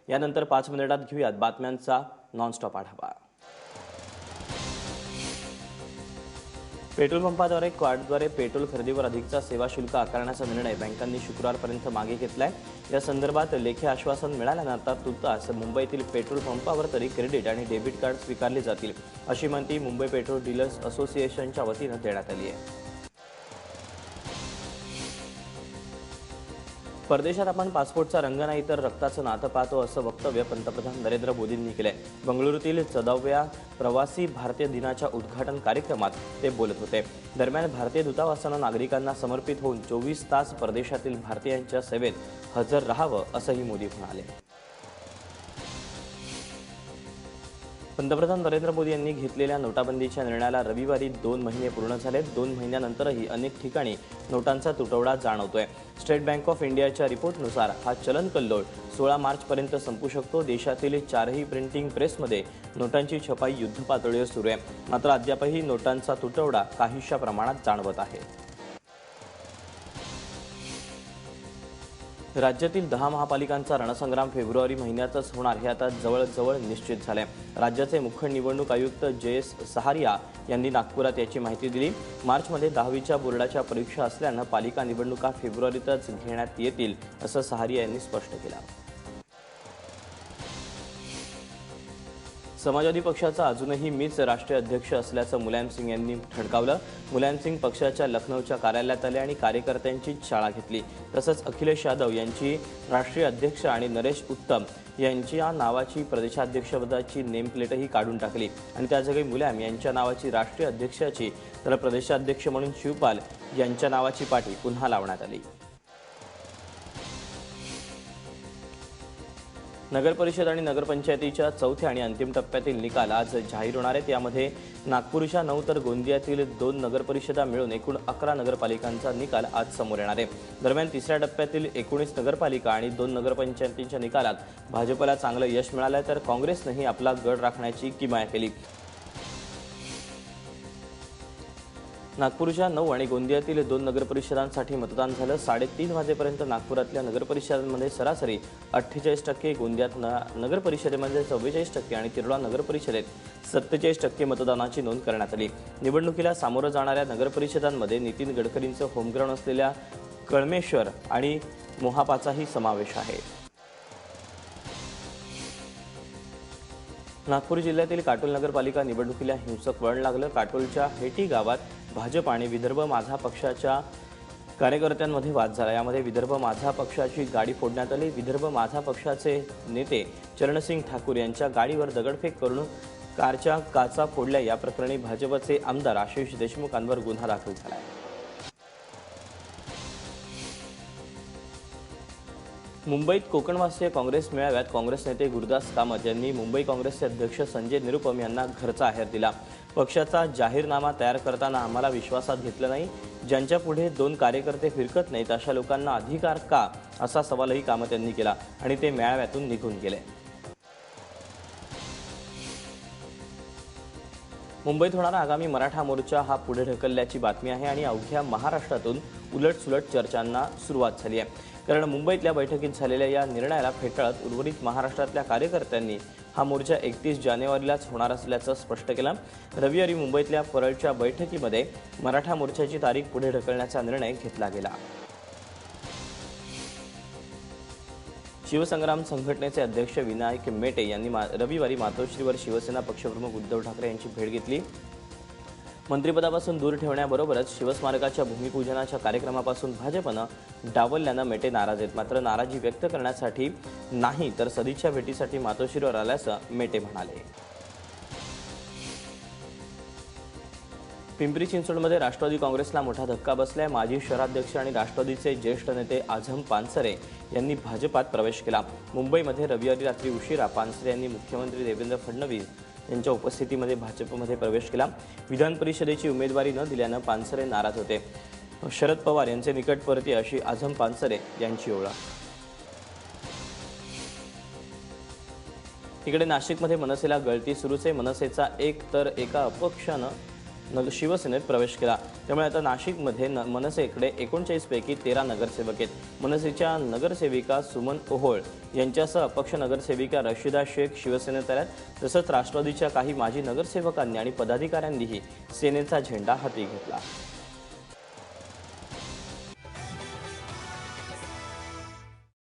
यानंतर 5 मिनिटात घेऊयात बातम्यांचा नॉनस्टॉप आढावा। पेट्रोल पंपाद्वारे कार्डद्वारे पेट्रोल खरेदीवर अधिकचा सेवा शुल्क आकारण्याचा निर्णय बँकांनी शुक्रवारपर्यंत मागे घेतलाय। या संदर्भात लेखी आश्वासन मिळाल्यानं आता तुर्तास मुंबईतील पेट्रोल पंपावर तरी क्रेडिट आणि डेबिट कार्ड स्वीकारले जातील, अशी माहिती मुंबई पेट्रोल डीलर्स असोसिएशनच्या वतीनं देण्यात आली आहे। परदेशात आपण पासपोर्टचा रंग नाही तर रक्ताचं नातं पाहतो, असं वक्तव्य पंतप्रधान नरेंद्र मोदींनी केलंय। बंगळुरूतील 14व्या प्रवासी भारतीय दिनाच्या उद्घाटन कार्यक्रमात ते बोलत होते। दरम्यान भारतीय दूतावासानं नागरिकांना समर्पित होऊन 24 तास परदेशातील भारतीयांच्या सेवेत हजर राहावं, असंही मोदी म्हणाले। पंतप्रधान नरेंद्र मोदी यांनी घेतलेल्या नोटाबंदीच्या निर्णयाला रविवारी 2 महिने पूर्ण झालेत। 2 महिन्यानंतरही अनेक ठिकाणी नोटांचा तुटवडा जाणवतोय। स्टेट बँक ऑफ इंडियाच्या रिपोर्टनुसार हा चलन कल्लोळ 16 मार्चपर्यंत संपू शकतो। देशातील 4ही प्रिंटिंग प्रेसमध्ये नोटांची छपाई युद्धपातळीवर सुरू आहे, मात्र अद्यापही नोटांचा तुटवडा काहीशा प्रमाणात जाणवत आहे। राज्यातील 10 महापालिकांचा रणसंग्राम फेब्रुवारी महिन्यातच होणार हे आता जवळजवळ निश्चित झाले। राज्याचे मुख्य निवडणूक आयुक्त जयेश सहारिया यांनी नागपुरात याची माहिती दिली। मार्चमध्ये 10वीच्या बोर्डाच्या परीक्षा असल्यानं पालिका निवडणुका फेब्रुवारीतच घेण्यात येतील, असं सहारिया यांनी स्पष्ट केलं। समाजवादी पक्षाचा अजूनही मीच राष्ट्रीय अध्यक्ष असल्याचं मुलायम सिंग यांनी ठणकावलं। मुलायम सिंग पक्षाच्या लखनौच्या कार्यालयात आले आणि कार्यकर्त्यांची शाळा घेतली। तसंच अखिलेश यादव यांची राष्ट्रीय अध्यक्ष आणि नरेश उत्तम यांच्या नावाची प्रदेशाध्यक्षपदाची नेमप्लेटही काढून टाकली आणि त्या जागी मुलायम यांच्या नावाची राष्ट्रीय अध्यक्षाची तर प्रदेशाध्यक्ष म्हणून शिवपाल यांच्या नावाची पाटी पुन्हा लावण्यात आली। नगरपरिषद आणि नगरपंचायतीच्या चौथ्या आणि अंतिम टप्प्यातील निकाल आज जाहीर होणार आहेत। यामध्ये नागपूरच्या 9 तर गोंदियातील 2 नगरपरिषदा मिळून एकूण 11 नगरपालिकांचा निकाल आज समोर येणार आहे। दरम्यान तिसऱ्या टप्प्यातील 19 नगरपालिका आणि 2 नगरपंचायतींच्या निकालात भाजपला चांगलं यश मिळालं, तर काँग्रेसनेही आपला गड राखण्याची किमया केली। नागपूरच्या 9 आणि गोंदियातील 2 नगरपरिषदांसाठी मतदान झालं। 3:30 वाजेपर्यंत नागपुरातल्या नगरपरिषदांमध्ये सरासरी 48%, गोंदियात नगरपरिषदेमध्ये 44% आणि तिरोडा नगरपरिषदेत 47% मतदानाची नोंद करण्यात आली। निवडणुकीला सामोरं जाणाऱ्या नगरपरिषदांमध्ये नितीन गडकरींचं होमग्राऊंड असलेल्या कळमेश्वर आणि मोहापाचाही समावेश आहे। नागपूर जिल्ह्यातील काटोल नगरपालिका निवडणुकीला हिंसक वळण लागलं। काटोलच्या हेटी गावात भाजप आणि विदर्भ माझा पक्षाच्या कार्यकर्त्यांमध्ये वाद झाला। यामध्ये विदर्भ माझा पक्षाची गाडी फोडण्यात आली। विदर्भ माझा पक्षाचे नेते चरणसिंग ठाकूर यांच्या गाडीवर दगडफेक करून कारच्या काचा फोडल्या। या प्रकरणी भाजपचे आमदार आशिष देशमुख यांवर गुन्हा दाखल झाला आहे। मुंबईत कोकणवासीय काँग्रेस मेळाव्यात काँग्रेस नेते गुरुदास कामत यांनी मुंबई काँग्रेसचे अध्यक्ष संजय निरुपम यांना घरचा आहेर दिला। पक्षाचा जाहीरनामा तयार करताना आम्हाला विश्वासात घेतलं नाही, ज्यांच्या पुढे 2 कार्यकर्ते फिरकत नाहीत अशा लोकांना अधिकार का, असा सवालही कामत यांनी केला आणि ते मेळाव्यातून निघून गेले। मुंबईत होणारा आगामी मराठा मोर्चा हा पुढे ढकलल्याची बातमी आहे आणि अवघ्या महाराष्ट्रातून उलटसुलट चर्चांना सुरुवात झाली आहे। कारण मुंबईतल्या बैठकीत झालेल्या या निर्णयाला फेटाळत उर्वरित महाराष्ट्रातल्या कार्यकर्त्यांनी हा मोर्चा 31 जानेवारीलाच होणार असल्याचं स्पष्ट केलं। रविवारी मुंबईतल्या परळच्या बैठकीमध्ये मराठा मोर्चाची तारीख पुढे ढकलण्याचा निर्णय घेतला गेला। शिवसंग्राम संघटनेचे अध्यक्ष विनायक मेटे यांनी रविवारी मातोश्रीवर शिवसेना पक्षप्रमुख उद्धव ठाकरे यांची भेट घेतली। मंत्रिपदापासून दूर ठेवण्याबरोबरच शिवस्मारकाच्या भूमिपूजनाच्या कार्यक्रमापासून भाजपनं डावलल्यानं मेटे नाराज आहेत। मात्र नाराजी व्यक्त करण्यासाठी नाही तर सदिच्छा भेटीसाठी मातोश्रीवर आल्याचं मेटे म्हणाले। पिंपरी चिंचवडमध्ये राष्ट्रवादी काँग्रेसला मोठा धक्का बसलाय। माजी शहराध्यक्ष आणि राष्ट्रवादीचे ज्येष्ठ नेते आझम पानसरे यांनी भाजपात प्रवेश केला। मुंबईमध्ये रविवारी रात्री उशिरा पानसरे यांनी मुख्यमंत्री देवेंद्र फडणवीस यांच्या उपस्थितीमध्ये भाजपमध्ये प्रवेश केला। विधान परिषदेची उमेदवारी न दिल्यानं पानसरे नाराज होते। शरद पवार यांचे निकटवर्तीय अशी आझम पानसरे यांची ओळख। इकडे नाशिकमध्ये मनसेला गळती सुरूच आहे। मनसेचा एक तर एका अपक्षानं शिवसेनेत प्रवेश केला। त्यामुळे आता नाशिकमध्ये मनसेकडे 39 पैकी 13 नगरसेवक आहेत। मनसेच्या नगरसेविका सुमन ओहोळ यांच्यासह अपक्ष नगरसेविका रशिदा शेख शिवसेनेत आल्यात। तसंच राष्ट्रवादीच्या काही माजी नगरसेवकांनी आणि पदाधिकाऱ्यांनीही सेनेचा झेंडा हाती घेतला।